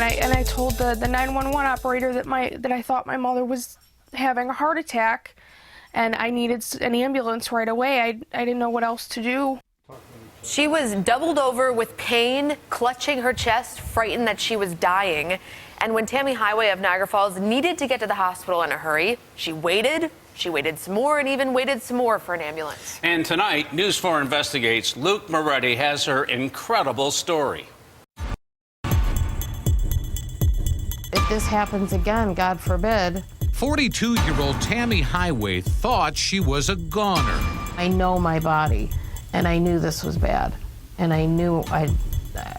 And I told the 911 operator that I thought my mother was having a heart attack, and I needed an ambulance right away. I didn't know what else to do. She was doubled over with pain, clutching her chest, frightened that she was dying. And when Tammy Highway of Niagara Falls needed to get to the hospital in a hurry, she waited some more, and even waited some more for an ambulance. And tonight, News 4 Investigates Luke Moretti has her incredible story. If this happens again, God forbid. 42-year-old Tammy Highway thought she was a goner. I know my body, and I knew this was bad, and I knew I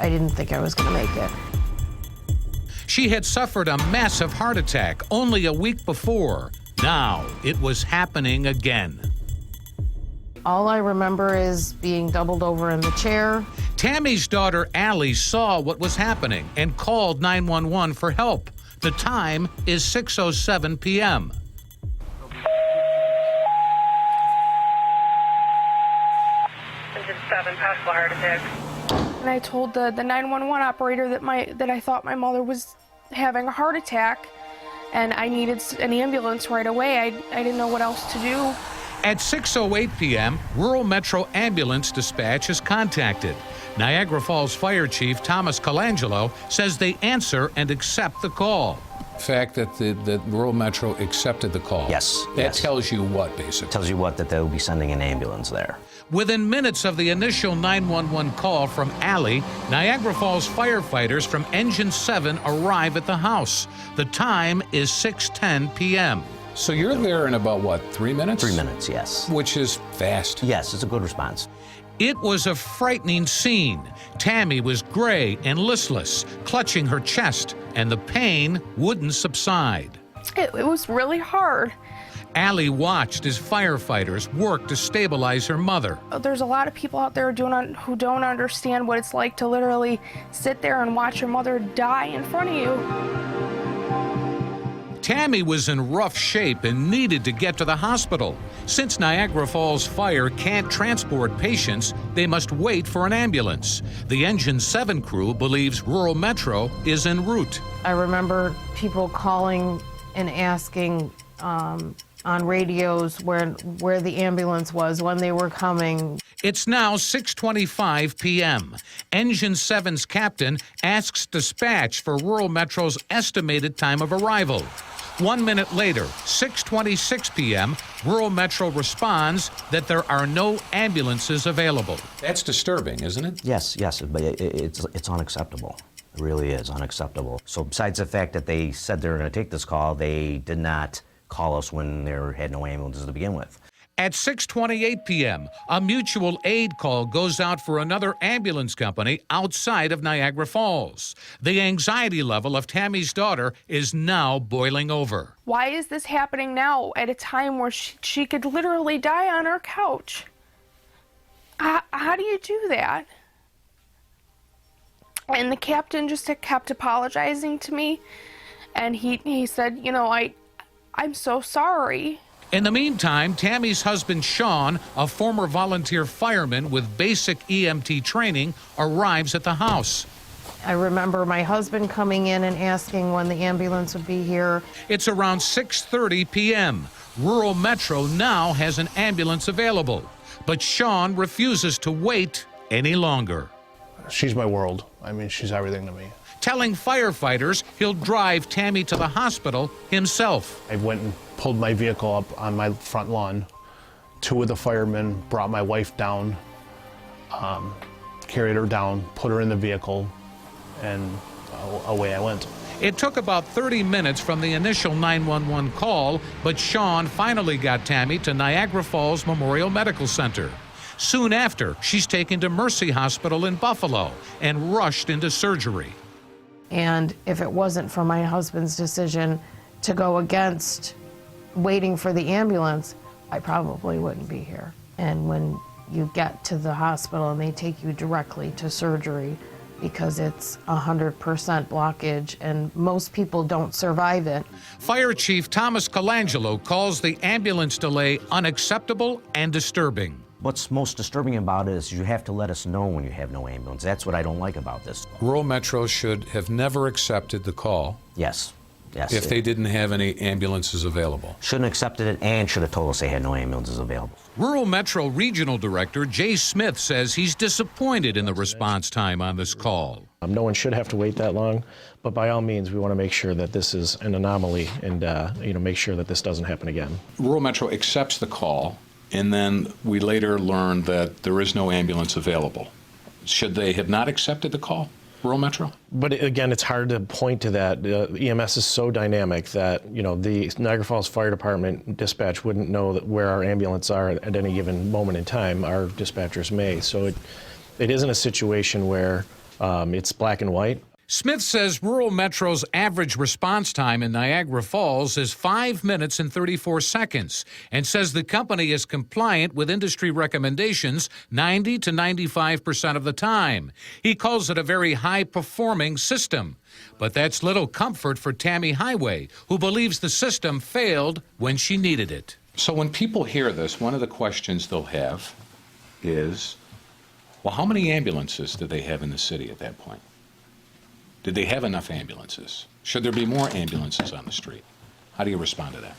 didn't think I was going to make it. She had suffered a massive heart attack only a week before. Now it was happening again. All I remember is being doubled over in the chair. Tammy's daughter, Allie, saw what was happening and called 911 for help. The time is 6:07 p.m. Engine 7, possible heart attack. And I told the 911 operator that I thought my mother was having a heart attack, and I needed an ambulance right away. I didn't know what else to do. At 6:08 p.m., Rural Metro Ambulance Dispatch is contacted. Niagara Falls Fire Chief Thomas Colangelo says they answer and accept the call. The fact that the Rural Metro accepted the call. Yes. That tells you what, basically? Tells you what, that they'll be sending an ambulance there. Within minutes of the initial 911 call from Allie, Niagara Falls firefighters from Engine 7 arrive at the house. The time is 6:10 p.m. So you're there in about, what, 3 minutes? 3 minutes, yes. Which is fast. Yes, it's a good response. It was a frightening scene. Tammy was gray and listless, clutching her chest, and the pain wouldn't subside. It was really hard. Allie watched as firefighters worked to stabilize her mother. There's a lot of people out there who don't understand what it's like to literally sit there and watch your mother die in front of you. Tammy was in rough shape and needed to get to the hospital. Since Niagara Falls Fire can't transport patients, they must wait for an ambulance. The Engine 7 crew believes Rural Metro is en route. I remember people calling and asking on radios where the ambulance was, when they were coming. It's now 6:25 p.m. Engine 7's captain asks dispatch for Rural Metro's estimated time of arrival. 1 minute later, 6:26 p.m., Rural Metro responds that there are no ambulances available. That's disturbing, isn't it? Yes, but it's unacceptable. It really is unacceptable. So besides the fact that they said they were going to take this call, they did not call us when there had no ambulances to begin with. At 6:28 p.m., a mutual aid call goes out for another ambulance company outside of Niagara Falls. The anxiety level of Tammy's daughter is now boiling over. Why is this happening now at a time where she could literally die on her couch? How do you do that? And the captain just kept apologizing to me, and he said, you know, I'm so sorry. In the meantime, Tammy's husband, Sean, a former volunteer fireman with basic EMT training, arrives at the house. I remember my husband coming in and asking when the ambulance would be here. It's around 6:30 p.m. Rural Metro now has an ambulance available, but Sean refuses to wait any longer. She's my world. I mean, she's everything to me. Telling firefighters he'll drive Tammy to the hospital himself. I went and pulled my vehicle up on my front lawn. Two of the firemen brought my wife down, carried her down, put her in the vehicle, and away I went. It took about 30 minutes from the initial 911 call, but Sean finally got Tammy to Niagara Falls Memorial Medical Center. Soon after, she's taken to Mercy Hospital in Buffalo and rushed into surgery. And if it wasn't for my husband's decision to go against waiting for the ambulance, I probably wouldn't be here. And when you get to the hospital and they take you directly to surgery, because it's 100% blockage and most people don't survive it. Fire Chief Thomas Colangelo calls the ambulance delay unacceptable and disturbing. What's most disturbing about it is you have to let us know when you have no ambulance. That's what I don't like about this. Rural Metro should have never accepted the call Yes, yes. if they didn't have any ambulances available. Shouldn't have accepted it and should have told us they had no ambulances available. Rural Metro Regional Director Jay Smith says he's disappointed in the response time on this call. No one should have to wait that long, but by all means, we want to make sure that this is an anomaly and make sure that this doesn't happen again. Rural Metro accepts the call, and then we later learn that there is no ambulance available. Should they have not accepted the call, Rural Metro? But again, it's hard to point to that. EMS is so dynamic that, the Niagara Falls Fire Department dispatch wouldn't know where our ambulances are at any given moment in time. Our dispatchers may. So it isn't a situation where it's black and white. Smith says Rural Metro's average response time in Niagara Falls is 5 minutes and 34 seconds and says the company is compliant with industry recommendations 90 to 95% of the time. He calls it a very high-performing system. But that's little comfort for Tammy Highway, who believes the system failed when she needed it. So when people hear this, one of the questions they'll have is, well, how many ambulances did they have in the city at that point? Did they have enough ambulances? Should there be more ambulances on the street? How do you respond to that?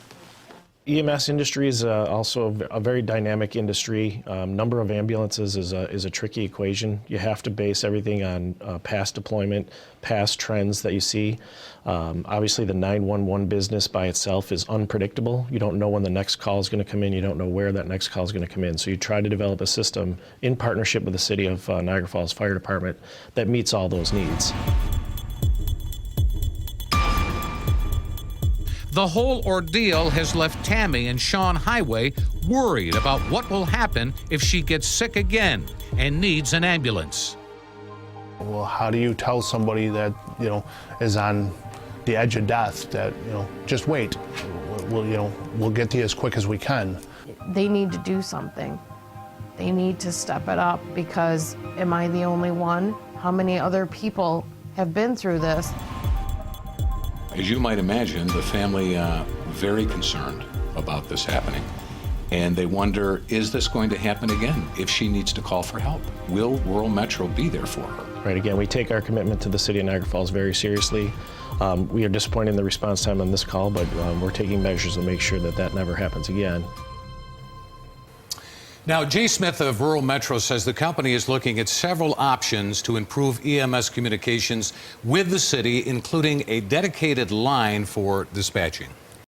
EMS industry is also a very dynamic industry. Number of ambulances is a tricky equation. You have to base everything on past deployment, past trends that you see. Obviously, the 911 business by itself is unpredictable. You don't know when the next call is going to come in. You don't know where that next call is going to come in. So you try to develop a system in partnership with the City of Niagara Falls Fire Department that meets all those needs. The whole ordeal has left Tammy and Sean Highway worried about what will happen if she gets sick again and needs an ambulance. Well, how do you tell somebody that, is on the edge of death that, just wait. We'll get to you as quick as we can. They need to do something. They need to step it up because am I the only one? How many other people have been through this? As you might imagine, the family very concerned about this happening. And they wonder, is this going to happen again if she needs to call for help? Will Rural Metro be there for her? Right, again, we take our commitment to the City of Niagara Falls very seriously. We are disappointed in the response time on this call, but we're taking measures to make sure that that never happens again. Now, Jay Smith of Rural Metro says the company is looking at several options to improve EMS communications with the city, including a dedicated line for dispatching.